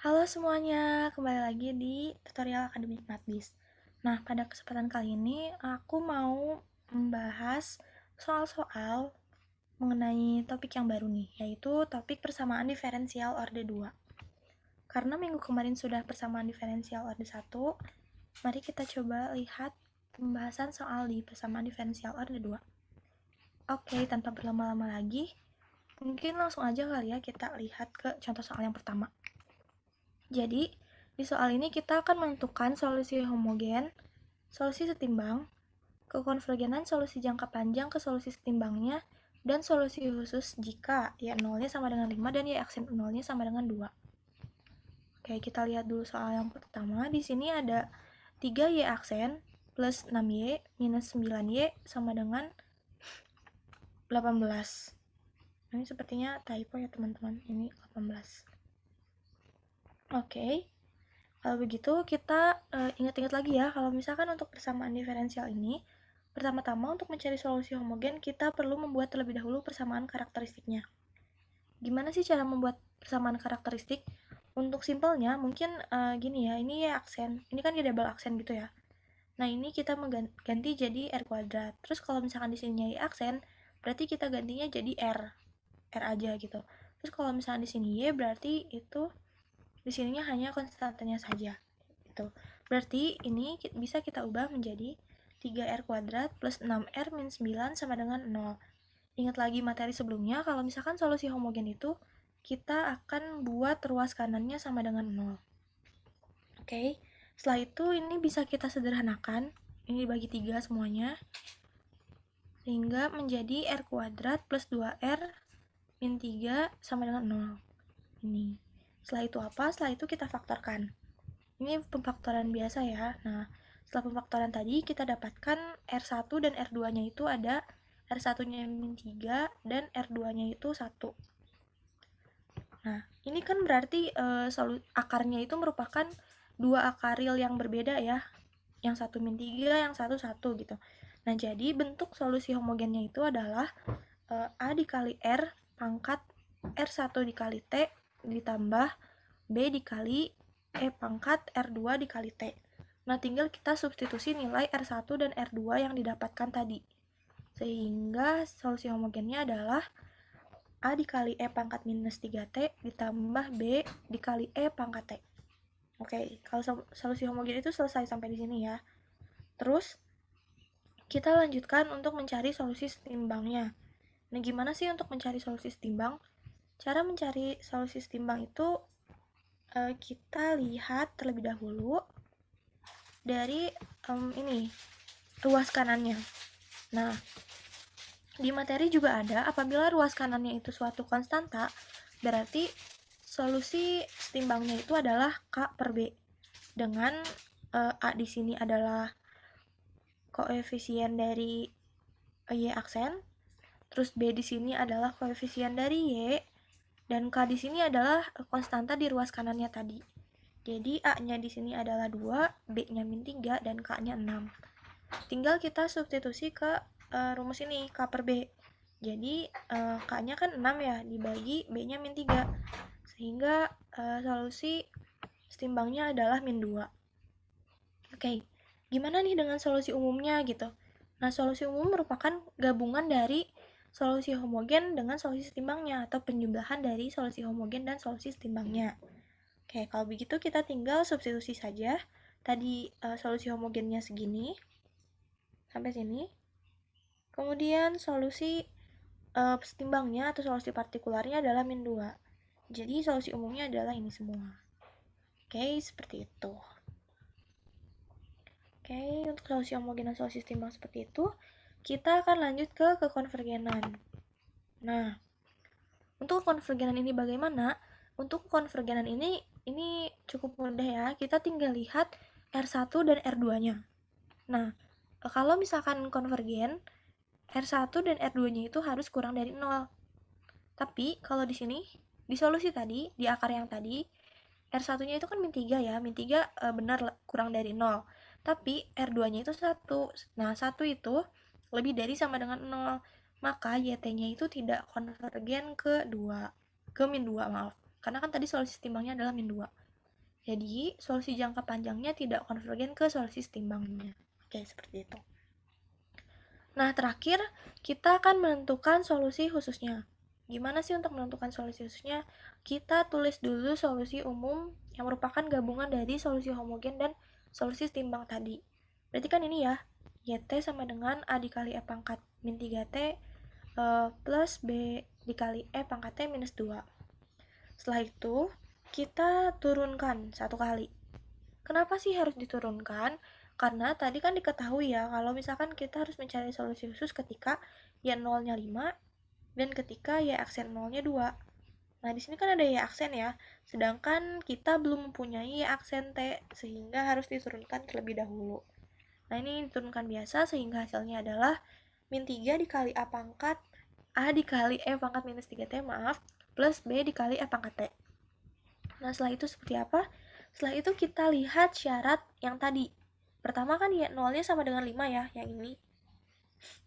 Halo semuanya, kembali lagi di tutorial Akademik Matbis. Nah, pada kesempatan kali ini aku mau membahas soal-soal mengenai topik yang baru nih, yaitu topik persamaan diferensial orde 2. Karena minggu kemarin sudah persamaan diferensial orde 1, mari kita coba lihat pembahasan soal di persamaan diferensial orde 2. Oke, tanpa berlama-lama lagi, mungkin langsung aja kali ya kita lihat ke contoh soal yang pertama. Jadi, di soal ini kita akan menentukan solusi homogen, solusi setimbang, kekonvergenan solusi jangka panjang ke solusi setimbangnya, dan solusi khusus jika y nolnya sama dengan 5 dan y aksen nolnya sama dengan 2. Oke, kita lihat dulu soal yang pertama. Di sini ada 3y aksen plus 6y minus 9y sama dengan 18. Ini sepertinya typo ya teman-teman, ini 18. Oke. Kalau begitu, kita ingat-ingat lagi ya, kalau misalkan untuk persamaan diferensial ini, pertama-tama untuk mencari solusi homogen, kita perlu membuat terlebih dahulu persamaan karakteristiknya. Gimana sih cara membuat persamaan karakteristik? Untuk simpelnya, mungkin gini ya, ini ya aksen, ini kan dia double aksen gitu ya. Nah, ini kita ganti jadi R kuadrat. Terus kalau misalkan di sini Y aksen, berarti kita gantinya jadi R aja gitu. Terus kalau misalkan di sini Y, berarti itu di sininya hanya konstantanya saja. Gitu. Berarti ini bisa kita ubah menjadi 3R kuadrat plus 6R min 9 sama dengan 0. Ingat lagi materi sebelumnya, kalau misalkan solusi homogen itu, kita akan buat ruas kanannya sama dengan 0. Oke, setelah itu ini bisa kita sederhanakan, ini dibagi 3 semuanya, sehingga menjadi R kuadrat plus 2R min 3 sama dengan 0. Ini. Setelah itu apa? Setelah itu kita faktorkan. Ini pemfaktoran biasa ya. Nah, setelah pemfaktoran tadi kita dapatkan R1 dan R2-nya itu ada R1-nya min 3 dan R2-nya itu 1. Nah, ini kan berarti akarnya itu merupakan dua akar real yang berbeda ya. Yang 1 min 3, yang 1 1 gitu. Nah, jadi bentuk solusi homogennya itu adalah A dikali R pangkat R1 dikali T ditambah B dikali E pangkat R2 dikali T. Nah, tinggal kita substitusi nilai R1 dan R2 yang didapatkan tadi. Sehingga solusi homogennya adalah A dikali E pangkat minus 3T ditambah B dikali E pangkat T. Oke, kalau solusi homogen itu selesai sampai di sini ya. Terus, kita lanjutkan untuk mencari solusi setimbangnya. Nah, gimana sih untuk mencari solusi setimbang? Cara mencari solusi setimbang itu kita lihat terlebih dahulu dari ini ruas kanannya. Nah, di materi juga ada apabila ruas kanannya itu suatu konstanta, berarti solusi setimbangnya itu adalah K per B. Dengan A di sini adalah koefisien dari Y aksen, terus B di sini adalah koefisien dari Y, dan K di sini adalah konstanta di ruas kanannya tadi. Jadi A-nya di sini adalah 2, B-nya min 3, dan K-nya 6. Tinggal kita substitusi ke rumus ini, K per B. Jadi K-nya kan 6 ya, dibagi B-nya min 3. Sehingga solusi setimbangnya adalah min 2. Oke, gimana nih dengan solusi umumnya gitu? Nah, solusi umum merupakan gabungan dari solusi homogen dengan solusi setimbangnya atau penjumlahan dari solusi homogen dan solusi setimbangnya. Oke, kalau begitu kita tinggal substitusi saja. Tadi solusi homogennya segini, sampai sini. Kemudian solusi setimbangnya atau solusi partikularnya adalah min 2. Jadi solusi umumnya adalah ini semua. Oke, seperti itu. Oke, untuk solusi homogen dan solusi setimbang seperti itu, kita akan lanjut ke kekonvergenan. Nah, untuk konvergenan ini bagaimana? Untuk konvergenan ini cukup mudah ya. Kita tinggal lihat R1 dan R2-nya. Nah, kalau misalkan konvergen, R1 dan R2-nya itu harus kurang dari 0. Tapi kalau di sini, di solusi tadi, di akar yang tadi, R1-nya itu kan min 3 ya. Min 3 benar kurang dari 0. Tapi R2-nya itu 1. Nah, 1 itu lebih dari sama dengan 0. Maka YT-nya itu tidak konvergen ke 2. Ke min 2, maaf. Karena kan tadi solusi setimbangnya adalah min 2. Jadi, solusi jangka panjangnya tidak konvergen ke solusi setimbangnya. Oke, seperti itu. Nah, terakhir, kita akan menentukan solusi khususnya. Gimana sih untuk menentukan solusi khususnya? Kita tulis dulu solusi umum yang merupakan gabungan dari solusi homogen dan solusi setimbang tadi. Berarti kan ini ya, YT sama dengan A dikali E pangkat min 3T plus B dikali E pangkat T minus 2. Setelah itu, kita turunkan satu kali. Kenapa sih harus diturunkan? Karena tadi kan diketahui ya, kalau misalkan kita harus mencari solusi khusus ketika y nolnya 5 dan ketika y aksen nolnya 2. Nah, di sini kan ada y aksen ya, sedangkan kita belum mempunyai y aksen t, sehingga harus diturunkan terlebih dahulu. Nah, ini diturunkan biasa sehingga hasilnya adalah min 3 dikali a pangkat a dikali e pangkat minus 3t, maaf, plus b dikali e pangkat t. Nah, setelah itu seperti apa? Setelah itu kita lihat syarat yang tadi. Pertama kan y nolnya sama dengan 5 ya, yang ini.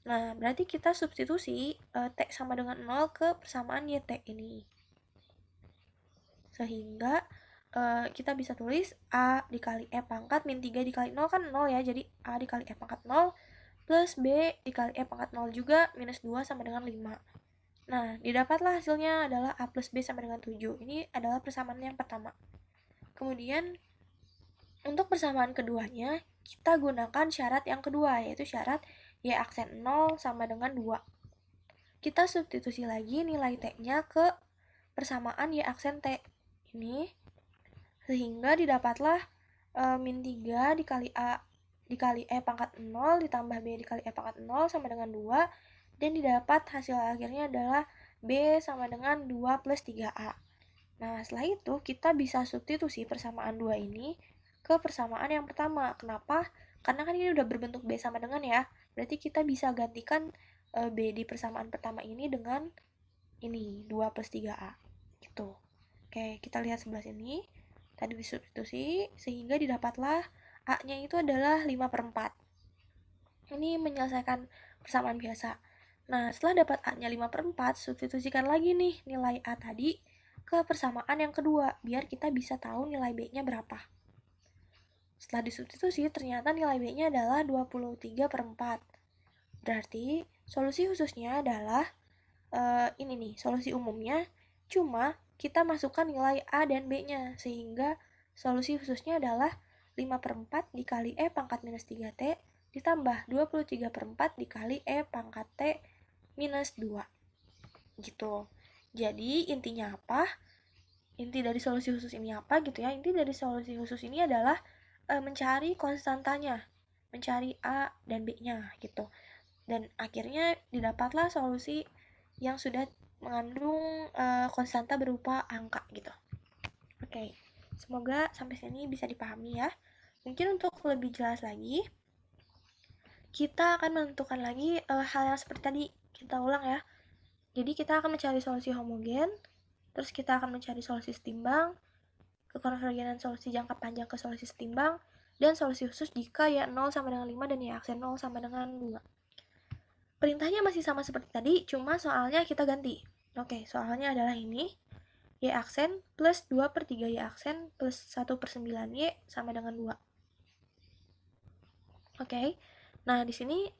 Nah, berarti kita substitusi t sama dengan 0 ke persamaan yt ini. Sehingga kita bisa tulis a dikali e pangkat min 3 dikali 0 kan 0 ya, jadi a dikali e pangkat 0 plus b dikali e pangkat 0 juga minus 2 sama dengan 5. Nah, didapatlah hasilnya adalah a plus b sama dengan 7. Ini adalah persamaan yang pertama. Kemudian untuk persamaan keduanya, kita gunakan syarat yang kedua, yaitu syarat y aksen 0 sama dengan 2. Kita substitusi lagi nilai t-nya ke persamaan y aksen t ini, sehingga didapatlah min 3 dikali a dikali e pangkat 0 ditambah b dikali e pangkat 0 sama dengan 2, dan didapat hasil akhirnya adalah b sama dengan 2 plus 3a. Nah, setelah itu kita bisa substitusi persamaan 2 ini ke persamaan yang pertama. Kenapa? Karena kan ini udah berbentuk B sama dengan ya. Berarti kita bisa gantikan B di persamaan pertama ini dengan ini, 2 plus 3A. Gitu. Oke, kita lihat sebelah sini. Tadi disubstitusi, sehingga didapatlah A-nya itu adalah 5/4. Ini menyelesaikan persamaan biasa. Nah, setelah dapat A-nya 5/4, substitusikan lagi nih nilai A tadi ke persamaan yang kedua, biar kita bisa tahu nilai B-nya berapa. Setelah disubstitusi, ternyata nilai B-nya adalah 23/4. Berarti, solusi khususnya adalah ini nih, solusi umumnya, cuma kita masukkan nilai A dan B-nya, sehingga solusi khususnya adalah 5/4 dikali E pangkat minus 3T, ditambah 23/4 dikali E pangkat T minus 2. Gitu. Jadi, intinya apa? Inti dari solusi khusus ini apa gitu ya? Inti dari solusi khusus ini adalah mencari konstantanya, mencari A dan B-nya gitu. Dan akhirnya didapatlah solusi yang sudah mengandung konstanta berupa angka gitu. Oke, semoga sampai sini bisa dipahami ya. Mungkin untuk lebih jelas lagi, kita akan menentukan lagi hal yang seperti tadi. Kita ulang ya. Jadi kita akan mencari solusi homogen, terus kita akan mencari solusi setimbang, kekonvergenan solusi jangka panjang ke solusi setimbang, dan solusi khusus jika y 0 sama dengan 5 dan y aksen 0 sama dengan 2. Perintahnya masih sama seperti tadi, cuma soalnya kita ganti. Oke, soalnya adalah ini, y aksen plus 2/3 y aksen plus 1/9 y sama dengan 2. Oke, nah di sini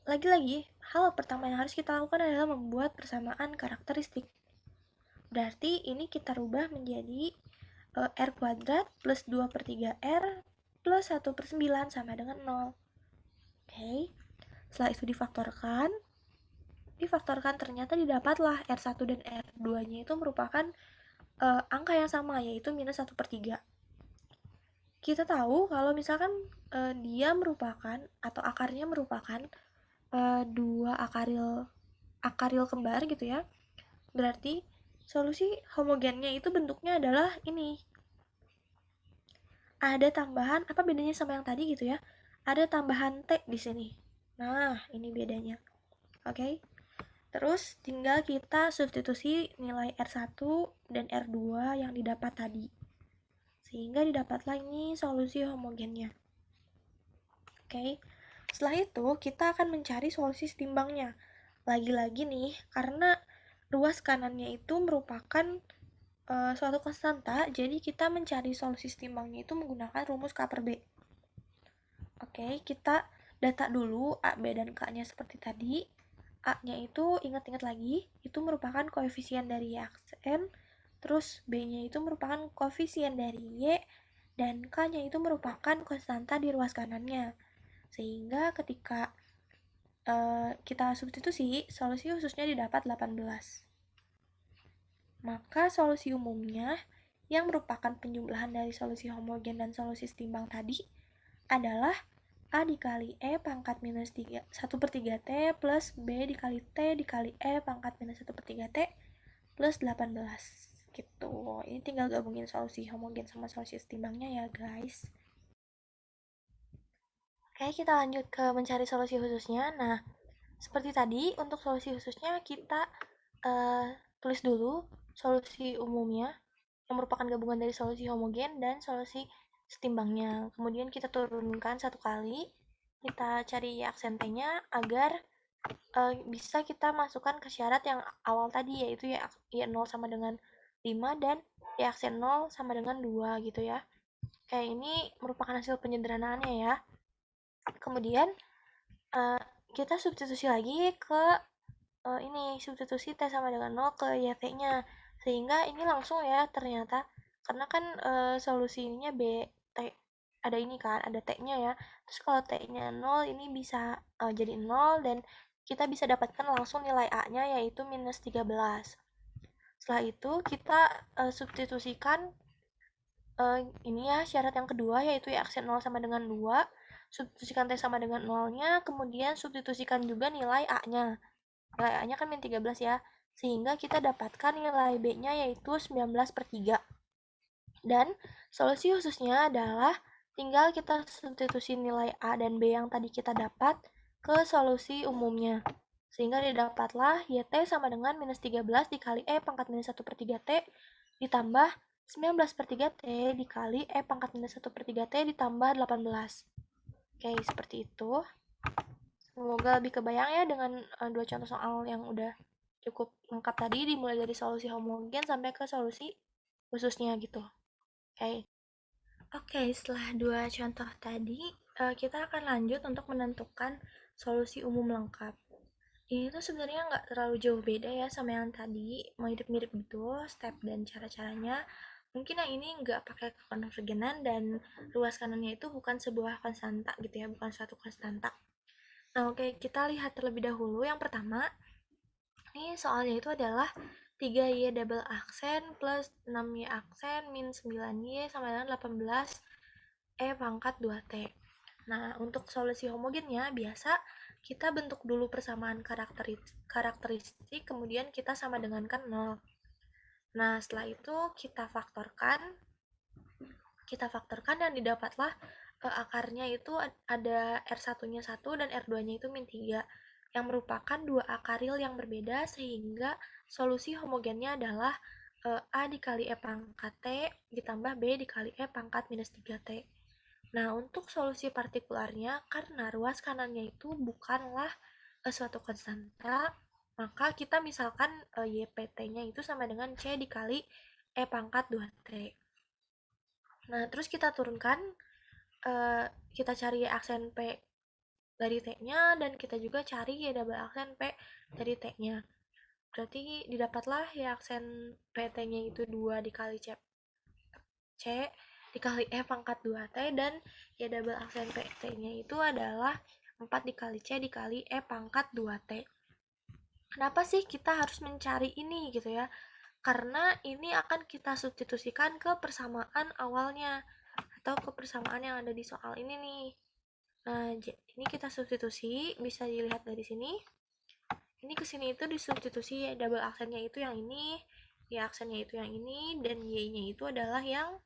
lagi-lagi, hal pertama yang harus kita lakukan adalah membuat persamaan karakteristik. Berarti ini kita rubah menjadi R kuadrat plus 2/3R plus 1/9 sama dengan 0. Oke, setelah itu difaktorkan ternyata didapatlah R1 dan R2-nya itu merupakan angka yang sama, yaitu minus 1/3. Kita tahu kalau misalkan dia merupakan, atau akarnya merupakan dua akaril kembar gitu ya, berarti solusi homogennya itu bentuknya adalah ini. Ada tambahan, apa bedanya sama yang tadi gitu ya? Ada tambahan T di sini. Nah, ini bedanya. Oke. Terus tinggal kita substitusi nilai R1 dan R2 yang didapat tadi. Sehingga didapatlah ini solusi homogennya. Oke. Setelah itu, kita akan mencari solusi setimbangnya. Lagi-lagi nih, karena ruas kanannya itu merupakan suatu konstanta, jadi kita mencari solusi setimbangnya itu menggunakan rumus K per B. Oke, kita data dulu A, B, dan K-nya seperti tadi. A-nya itu ingat-ingat lagi, itu merupakan koefisien dari Y aksen, terus B-nya itu merupakan koefisien dari Y, dan K-nya itu merupakan konstanta di ruas kanannya. Sehingga ketika kita substitusi, solusi khususnya didapat 18. Maka solusi umumnya yang merupakan penjumlahan dari solusi homogen dan solusi setimbang tadi adalah A dikali E pangkat minus 1 per 3 T plus B dikali T dikali E pangkat minus 1 per 3 T plus 18. Gitu. Ini tinggal gabungin solusi homogen sama solusi setimbangnya ya guys. Oke, kita lanjut ke mencari solusi khususnya. Nah, seperti tadi, untuk solusi khususnya kita tulis dulu solusi umumnya yang merupakan gabungan dari solusi homogen dan solusi setimbangnya. Kemudian kita turunkan satu kali, kita cari aksen T-nya agar bisa kita masukkan ke syarat yang awal tadi, yaitu Y0 sama dengan 5 dan Y aksen 0 sama dengan 2 gitu ya. Kayak ini merupakan hasil penyederhanaannya ya. Kemudian kita substitusi lagi ke ini substitusi T sama dengan 0 ke YT-nya, sehingga ini langsung ya ternyata, karena kan solusi ininya B, T, ada ini kan, ada T-nya ya, terus kalau T-nya 0 ini bisa jadi 0 dan kita bisa dapatkan langsung nilai A-nya yaitu minus 13. Setelah itu kita substitusikan ini ya syarat yang kedua yaitu Y aksen 0 sama dengan 2, substitusikan T sama dengan 0-nya, kemudian substitusikan juga nilai A-nya. Nilai A-nya kan min 13 ya, sehingga kita dapatkan nilai B-nya yaitu 19 per 3. Dan solusi khususnya adalah tinggal kita substitusi nilai A dan B yang tadi kita dapat ke solusi umumnya. Sehingga didapatlah YT sama dengan minus 13 dikali E pangkat minus 1 per 3T ditambah 19 per 3T dikali E pangkat minus 1 per 3T ditambah 18. Oke, seperti itu. Semoga lebih kebayang ya dengan dua contoh soal yang udah cukup lengkap tadi, dimulai dari solusi homogen sampai ke solusi khususnya gitu. Oke, setelah dua contoh tadi, kita akan lanjut untuk menentukan solusi umum lengkap. Ini tuh sebenarnya nggak terlalu jauh beda ya sama yang tadi, mirip-mirip gitu step dan cara-caranya. Mungkin yang ini nggak pakai konvergenan dan ruas kanannya itu bukan sebuah konstanta gitu ya, bukan suatu konstanta. Nah, oke, kita lihat terlebih dahulu. Yang pertama, ini soalnya itu adalah 3Y double aksen plus 6Y aksen min 9Y sama dengan 18 E pangkat 2T. Nah, untuk solusi homogennya biasa kita bentuk dulu persamaan karakteristik, kemudian kita sama dengankan 0. Nah, setelah itu kita faktorkan dan didapatlah akarnya itu ada R1-nya 1 dan R2-nya itu min 3 yang merupakan dua akaril yang berbeda, sehingga solusi homogennya adalah A dikali E pangkat T ditambah B dikali E pangkat minus 3T. Nah, untuk solusi partikularnya, karena ruas kanannya itu bukanlah suatu konstanta, maka kita misalkan YPT-nya itu sama dengan C dikali E pangkat 2T. Nah, terus kita turunkan, kita cari aksen P dari T-nya, dan kita juga cari Y double aksen P dari T-nya. Berarti didapatlah ya aksen PT-nya itu 2 dikali C dikali E pangkat 2T, dan ya double aksen PT-nya itu adalah 4 dikali C dikali E pangkat 2T. Kenapa sih kita harus mencari ini gitu ya? Karena ini akan kita substitusikan ke persamaan awalnya atau ke persamaan yang ada di soal ini nih. Nah, ini kita substitusi, bisa dilihat dari sini. Ini kesini itu disubstitusi ya, double aksennya itu yang ini, ya aksennya itu yang ini, dan Y-nya itu adalah yang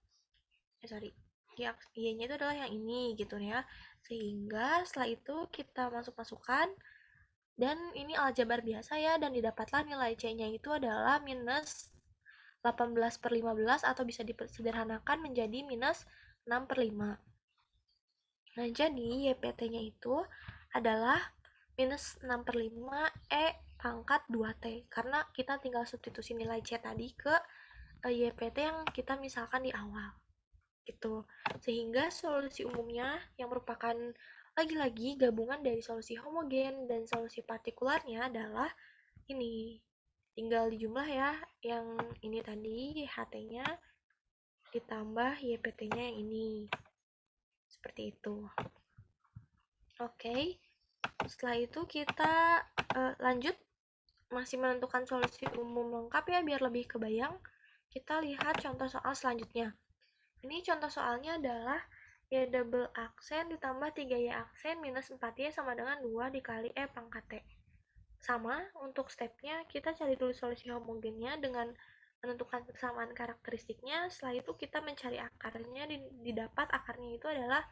Y-nya itu adalah yang ini gitu ya. Sehingga setelah itu kita masukkan, dan ini aljabar biasa ya, dan didapatlah nilai C-nya itu adalah minus 18 per 15 atau bisa disederhanakan menjadi minus 6 per 5. Nah, jadi YPT-nya itu adalah minus 6 per 5 E pangkat 2T, karena kita tinggal substitusi nilai C tadi ke YPT yang kita misalkan di awal gitu. Sehingga solusi umumnya yang merupakan lagi-lagi gabungan dari solusi homogen dan solusi partikularnya adalah ini. Tinggal dijumlah ya, yang ini tadi HT-nya ditambah YPT-nya yang ini. Seperti itu. Oke. Setelah itu kita lanjut masih menentukan solusi umum lengkap ya biar lebih kebayang. Kita lihat contoh soal selanjutnya. Ini contoh soalnya adalah Y double aksen ditambah 3Y aksen minus 4Y sama dengan 2 dikali E pangkat T. Sama, untuk stepnya kita cari dulu solusi homogennya dengan menentukan persamaan karakteristiknya. Setelah itu kita mencari akarnya, didapat akarnya itu adalah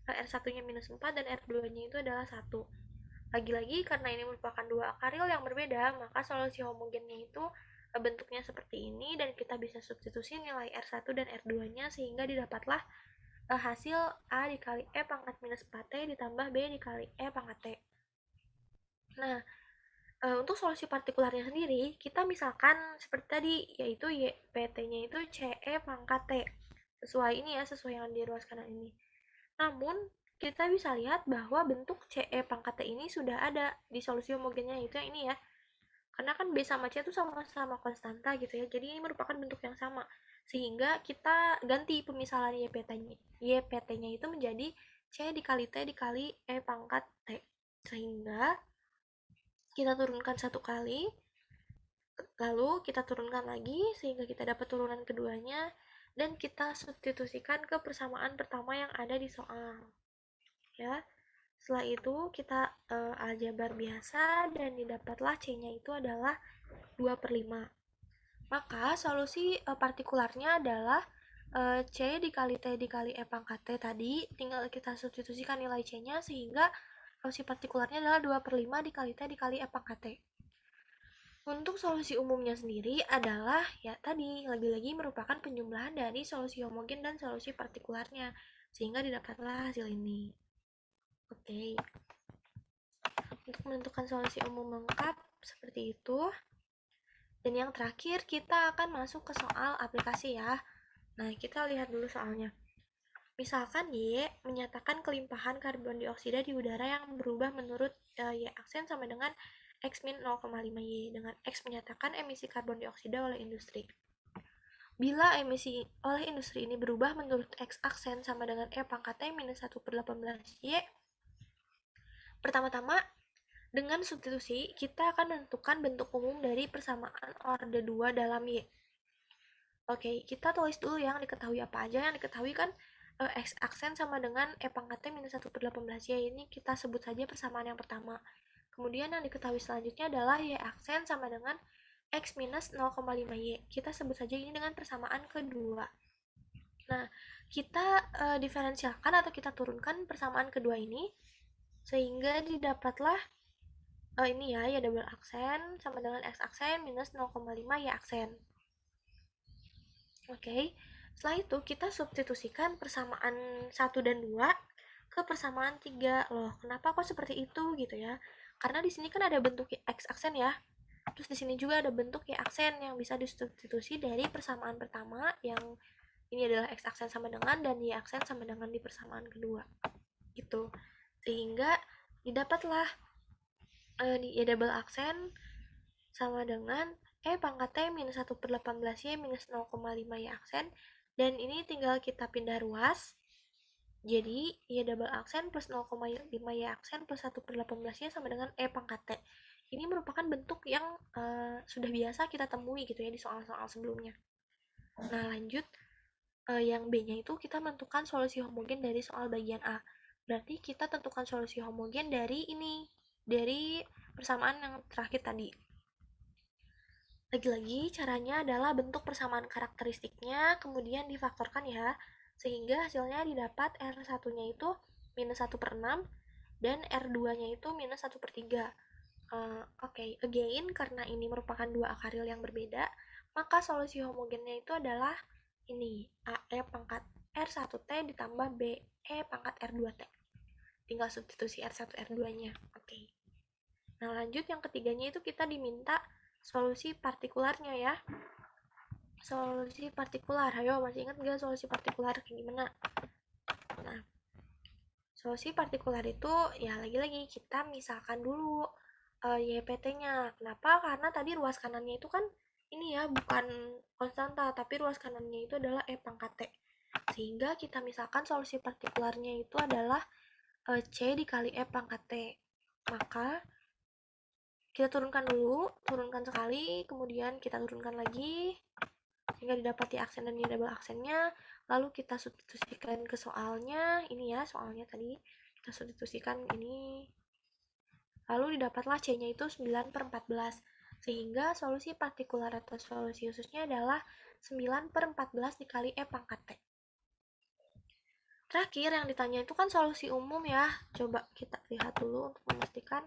R1-nya minus 4 dan R2-nya itu adalah 1. Lagi-lagi karena ini merupakan dua akar real yang berbeda, maka solusi homogennya itu bentuknya seperti ini dan kita bisa substitusi nilai R1 dan R2-nya sehingga didapatlah hasil A dikali E pangkat minus 4T ditambah B dikali E pangkat T. Nah, untuk solusi partikularnya sendiri, kita misalkan seperti tadi, yaitu PT-nya itu CE pangkat T. Sesuai ini ya, sesuai yang di ruas kanan ini. Namun, kita bisa lihat bahwa bentuk CE pangkat T ini sudah ada di solusi homogennya, itu yang ini ya. Karena kan B sama C itu sama-sama konstanta gitu ya, jadi ini merupakan bentuk yang sama. Sehingga kita ganti pemisalan YPT-nya itu menjadi C dikali T dikali E pangkat T. Sehingga kita turunkan satu kali, lalu kita turunkan lagi sehingga kita dapat turunan keduanya, dan kita substitusikan ke persamaan pertama yang ada di soal. Ya, setelah itu kita aljabar biasa dan didapatlah C-nya itu adalah 2/5. Maka solusi partikularnya adalah C dikali T dikali E pangkat T tadi, tinggal kita substitusikan nilai C-nya sehingga solusi partikularnya adalah 2/5 dikali T dikali E pangkat T. Untuk solusi umumnya sendiri adalah ya tadi lagi-lagi merupakan penjumlahan dari solusi homogen dan solusi partikularnya sehingga didapatlah hasil ini. Oke. Untuk menentukan solusi umum lengkap seperti itu. Dan yang terakhir kita akan masuk ke soal aplikasi ya. Nah, kita lihat dulu soalnya. Misalkan Y menyatakan kelimpahan karbon dioksida di udara yang berubah menurut Y aksen sama dengan X min 0,5 Y, dengan X menyatakan emisi karbon dioksida oleh industri. Bila emisi oleh industri ini berubah menurut X aksen sama dengan E pangkat T minus 1/18 Y, pertama-tama dengan substitusi kita akan menentukan bentuk umum dari persamaan orde 2 dalam Y. Oke, kita tulis dulu yang diketahui apa aja. Yang diketahui kan X aksen sama dengan E pangkat T minus 1/18 Y. Ini kita sebut saja persamaan yang pertama. Kemudian yang diketahui selanjutnya adalah Y aksen sama dengan X minus 0,5 Y. Kita sebut saja ini dengan persamaan kedua. Nah, kita diferensialkan atau kita turunkan persamaan kedua ini sehingga didapatlah ini ya, Y double aksen sama dengan X aksen minus 0,5 Y aksen. Oke, setelah itu kita substitusikan persamaan 1 dan 2 ke persamaan 3. Loh, kenapa kok seperti itu gitu ya? Karena di sini kan ada bentuk X aksen ya. Terus di sini juga ada bentuk Y aksen yang bisa disubstitusi dari persamaan pertama yang ini adalah X aksen sama dengan dan Y aksen sama dengan di persamaan kedua. Gitu. Sehingga didapatlah Y double aksen sama dengan E pangkat T minus 1/18 Y minus 0,5 Y aksen, dan ini tinggal kita pindah ruas, jadi Y double aksen plus 0,5 Y aksen plus 1/18 Y sama dengan E pangkat T. Ini merupakan bentuk yang sudah biasa kita temui gitu ya di soal-soal sebelumnya. Nah, lanjut yang B-nya itu kita menentukan solusi homogen dari soal bagian A. Berarti kita tentukan solusi homogen dari ini, dari persamaan yang terakhir tadi. Lagi-lagi caranya adalah bentuk persamaan karakteristiknya kemudian difaktorkan ya, sehingga hasilnya didapat R1-nya itu minus 1/6 dan R2-nya itu minus 1/3. Oke, again, karena ini merupakan dua akar real yang berbeda, maka solusi homogennya itu adalah ini, AE pangkat R1T ditambah BE pangkat R2T. Tinggal substitusi R1, R2-nya. Oke. Nah, lanjut yang ketiganya itu kita diminta solusi partikularnya ya. Solusi partikular. Ayo, masih ingat nggak solusi partikular kayak gimana? Nah, solusi partikular itu ya lagi-lagi kita misalkan dulu YPT-nya. Kenapa? Karena tadi ruas kanannya itu kan ini ya bukan konstanta, tapi ruas kanannya itu adalah E pangkat T. Sehingga kita misalkan solusi partikularnya itu adalah C dikali E pangkat T. Maka kita turunkan dulu, turunkan sekali, kemudian kita turunkan lagi, sehingga didapati aksen dan double aksennya. Lalu kita substitusikan ke soalnya, ini ya soalnya tadi, kita substitusikan ini. Lalu didapatlah C-nya itu 9/14. Sehingga solusi partikular atau solusi khususnya adalah 9/14 dikali E pangkat T. Terakhir yang ditanya itu kan solusi umum ya. Coba kita lihat dulu untuk memastikan.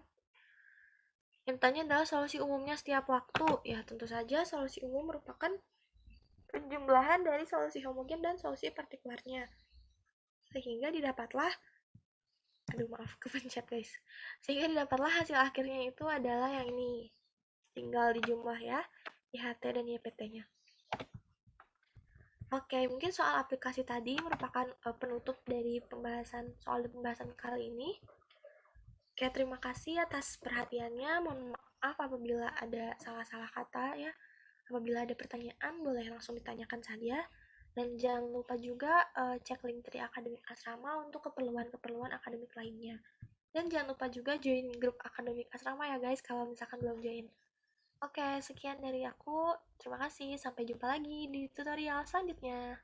Yang ditanya adalah solusi umumnya setiap waktu. Ya, tentu saja solusi umum merupakan penjumlahan dari solusi homogen dan solusi partikularnya. Sehingga didapatlah, aduh maaf kepencet guys. Sehingga didapatlah hasil akhirnya itu adalah yang ini. Tinggal dijumlah ya, IHT dan YPT-nya. Oke, mungkin soal aplikasi tadi merupakan penutup dari pembahasan kali ini. Oke, terima kasih atas perhatiannya. Mohon maaf apabila ada salah-salah kata ya. Apabila ada pertanyaan, boleh langsung ditanyakan saja. Dan jangan lupa juga cek link dari Akademik Asrama untuk keperluan-keperluan akademik lainnya. Dan jangan lupa juga join grup Akademik Asrama ya guys, kalau misalkan belum join. Oke, sekian dari aku. Terima kasih. Sampai jumpa lagi di tutorial selanjutnya.